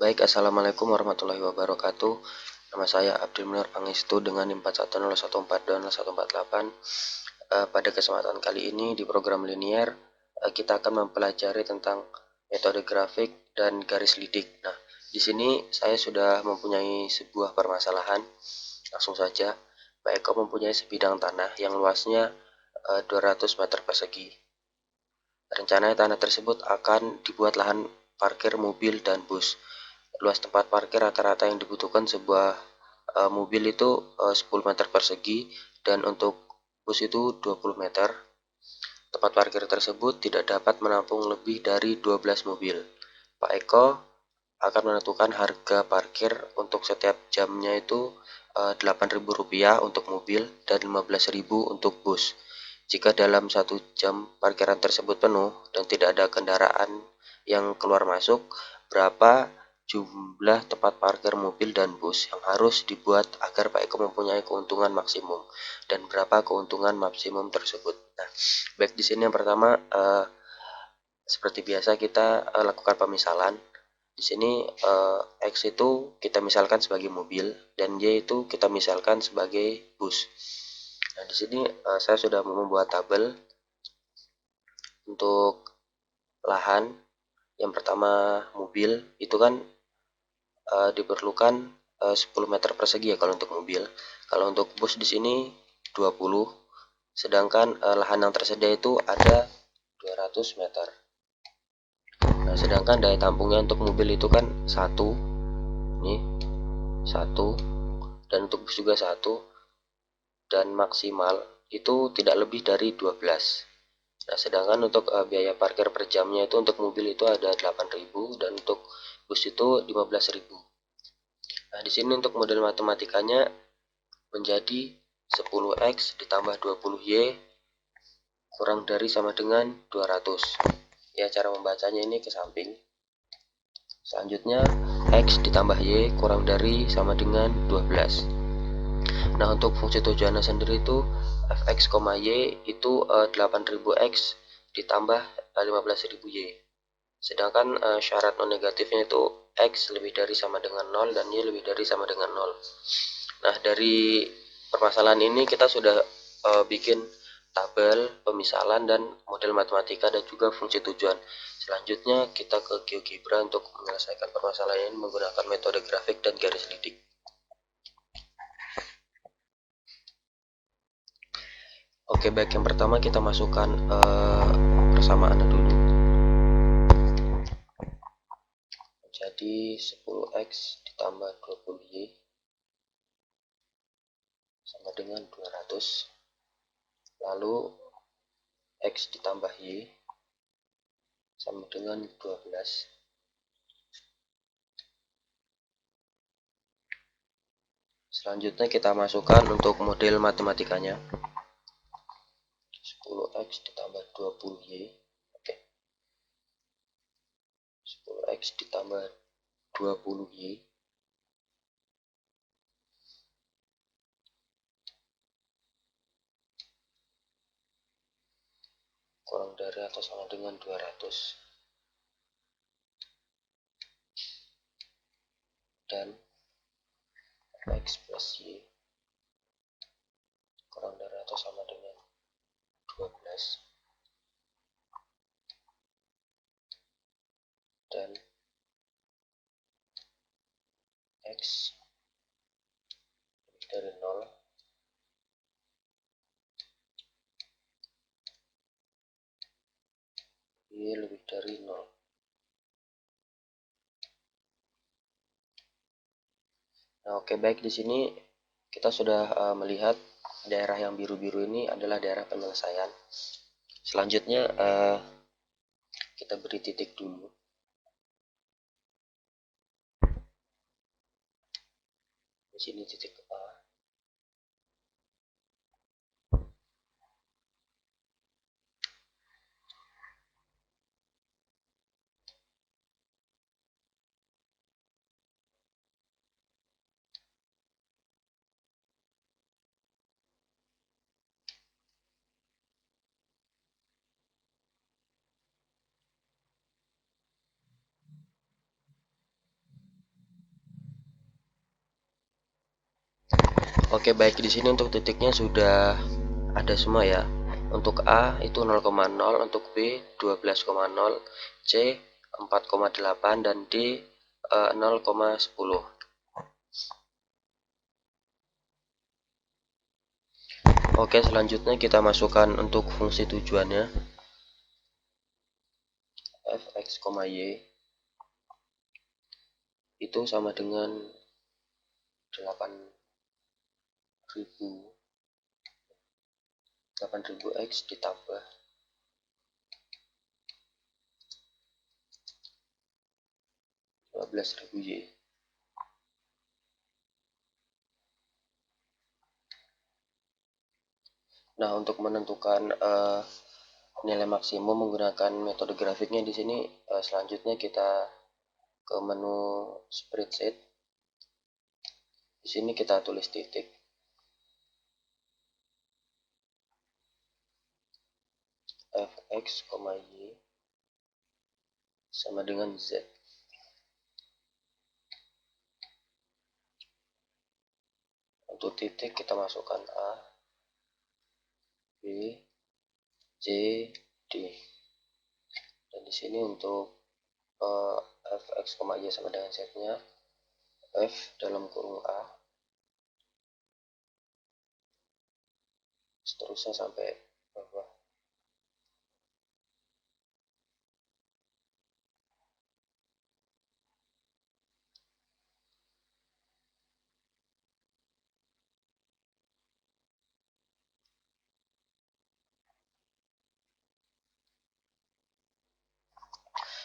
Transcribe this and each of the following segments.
Baik, Assalamualaikum warahmatullahi wabarakatuh. Nama saya Abdul Munir Pangestu dengan NIM 4101420148. Pada kesempatan kali ini di program linear, kita akan mempelajari tentang metode grafik dan garis lidik. Nah, di sini saya sudah mempunyai sebuah permasalahan. Langsung saja, Pak Eko mempunyai sebidang tanah yang luasnya 200 meter persegi. Rencananya tanah tersebut akan dibuat lahan parkir mobil dan bus. Luas tempat parkir rata-rata yang dibutuhkan sebuah mobil itu 10 meter persegi dan untuk bus itu 20 meter. Tempat parkir tersebut tidak dapat menampung lebih dari 12 mobil. Pak Eko akan menentukan harga parkir untuk setiap jamnya itu Rp8.000 untuk mobil dan Rp15.000 untuk bus. Jika dalam 1 jam parkiran tersebut penuh dan tidak ada kendaraan yang keluar masuk, berapa jumlah tempat parkir mobil dan bus yang harus dibuat agar Pak Eko mempunyai keuntungan maksimum, dan berapa keuntungan maksimum tersebut. Nah, baik di sini yang pertama, seperti biasa kita lakukan pemisalan. Di sini X itu kita misalkan sebagai mobil dan Y itu kita misalkan sebagai bus. Nah, di sini saya sudah membuat tabel untuk lahan. Yang pertama mobil itu kan diperlukan 10 meter persegi ya kalau untuk mobil. Kalau untuk bus di sini 20. Sedangkan lahan yang tersedia itu ada 200 meter. Nah, sedangkan daya tampungnya untuk mobil itu kan 1. Nih, 1 dan untuk bus juga 1 dan maksimal itu tidak lebih dari 12. Nah, sedangkan untuk biaya parkir per jamnya itu untuk mobil itu ada 8.000 dan untuk bus itu 15.000. Nah, di sini untuk model matematikanya menjadi 10x ditambah 20y kurang dari sama dengan 200. Ya, cara membacanya ini ke samping. Selanjutnya x ditambah y kurang dari sama dengan 12. Nah, untuk fungsi tujuannya sendiri itu fx, y itu 8.000x ditambah 15.000y. Sedangkan syarat non negatifnya itu x lebih dari sama dengan 0 dan y lebih dari sama dengan 0. Nah, dari permasalahan ini kita sudah bikin tabel pemisalan dan model matematika dan juga fungsi tujuan. Selanjutnya kita ke GeoGebra untuk menyelesaikan permasalahan ini menggunakan metode grafik dan garis lidik. Oke, baik, yang pertama kita masukkan persamaannya dulu. Jadi 10x ditambah 20y sama dengan 200. Lalu x ditambah y sama dengan 12. Selanjutnya kita masukkan untuk model matematikanya. 10x ditambah 20y. Oke. 10x ditambah 20y kurang dari atau sama dengan 200. Dan x plus y kurang dari atau sama dengan 12. Dan x lebih dari 0 y lebih dari 0. Nah, oke, baik, di sini kita sudah melihat daerah yang biru-biru ini adalah daerah penyelesaian. Selanjutnya kita beri titik dulu. Di sini titik A. Oke, baik, di sini untuk titiknya sudah ada semua ya. Untuk A itu 0,0, untuk B 12,0, C 4,8 dan D 0,10. Oke, selanjutnya kita masukkan untuk fungsi tujuannya. Fx, y itu sama dengan 8000 x ditambah 15.000 y. Nah, untuk menentukan nilai maksimum menggunakan metode grafiknya di sini, selanjutnya kita ke menu spreadsheet. Di sini kita tulis titik fx, y sama dengan z. Untuk titik kita masukkan A, B, C, D. Dan di sini untuk fx, y sama dengan z-nya f dalam kurung A, seterusnya sampai bawah.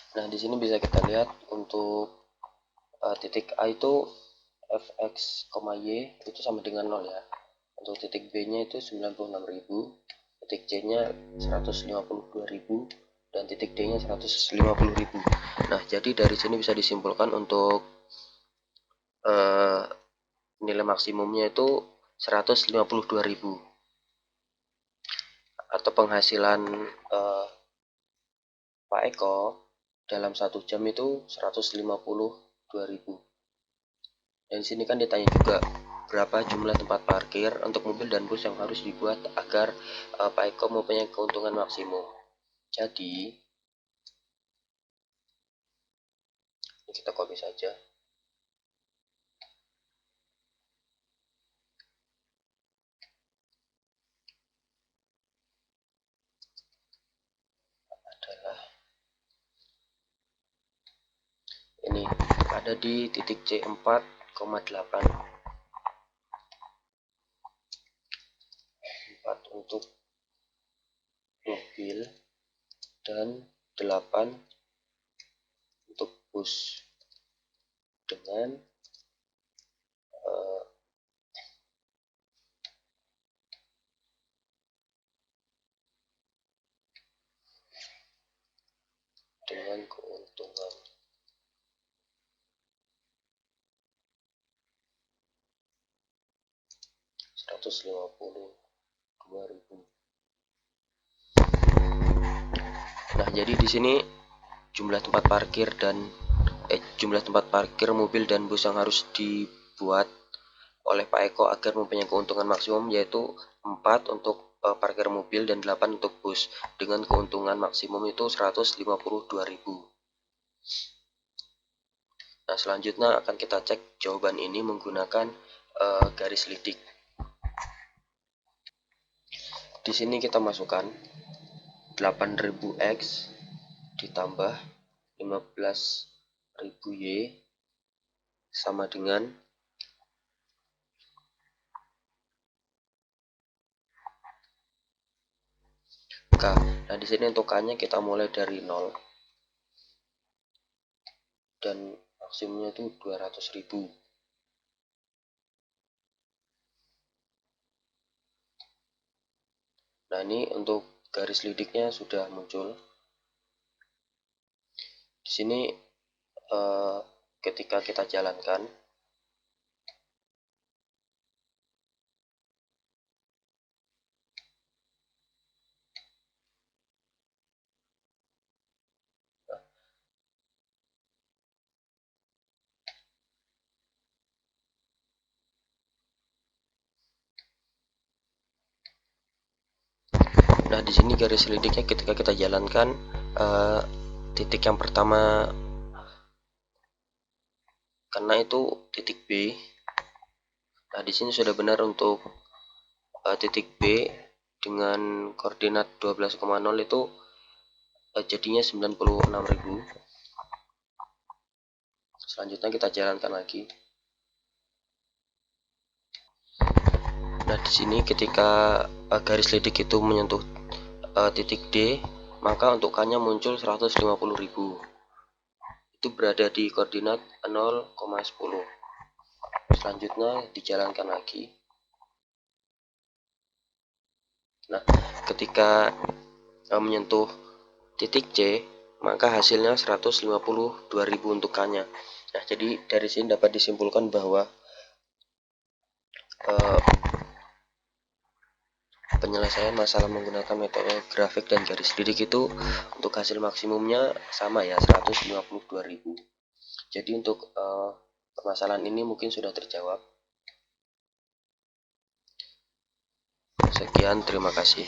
Nah, di sini bisa kita lihat untuk titik A itu fx, y itu sama dengan 0 ya. Untuk titik B nya itu 96.000, titik C nya 152.000, dan titik D nya 150.000. Nah, jadi dari sini bisa disimpulkan untuk nilai maksimumnya itu 152.000, atau penghasilan Pak Eko dalam 1 jam itu 152.000. Dan sini kan ditanya juga berapa jumlah tempat parkir untuk mobil dan bus yang harus dibuat agar Pak Eko mempunyai keuntungan maksimum. Jadi ini kita copy saja. Adalah ini ada di titik C 4,8. 4 untuk mobil dan 8 untuk bus dengan uh, dengan keuntungan 152.000. Nah, jadi di sini jumlah tempat parkir mobil dan bus yang harus dibuat oleh Pak Eko agar mempunyai keuntungan maksimum yaitu 4 untuk parkir mobil dan 8 untuk bus, dengan keuntungan maksimum itu 152.000. Nah, selanjutnya akan kita cek jawaban ini menggunakan garis lidik. Di sini kita masukkan 8.000 X ditambah 15.000 Y sama dengan K. Nah, di sini untuk K-nya kita mulai dari 0 dan maksimumnya itu 200.000. Nah, ini untuk garis lidiknya sudah muncul. Di sini ketika kita jalankan, Nah, di sini garis lidiknya ketika kita jalankan, titik yang pertama karena itu titik B. Nah, di sini sudah benar untuk titik B dengan koordinat 12,0 itu jadinya 96.000. Selanjutnya kita jalankan lagi. Nah, di sini ketika garis lidik itu menyentuh titik D, maka untuk K-nya muncul 150.000. Itu berada di koordinat 0,10. Selanjutnya dijalankan lagi. Nah, ketika menyentuh titik C, maka hasilnya 152.000 untuk K-nya. Nah, jadi dari sini dapat disimpulkan bahwa penyelesaian masalah menggunakan metode grafik dan garis lidik itu untuk hasil maksimumnya sama ya, 152.000. Jadi untuk permasalahan ini mungkin sudah terjawab. Sekian, terima kasih.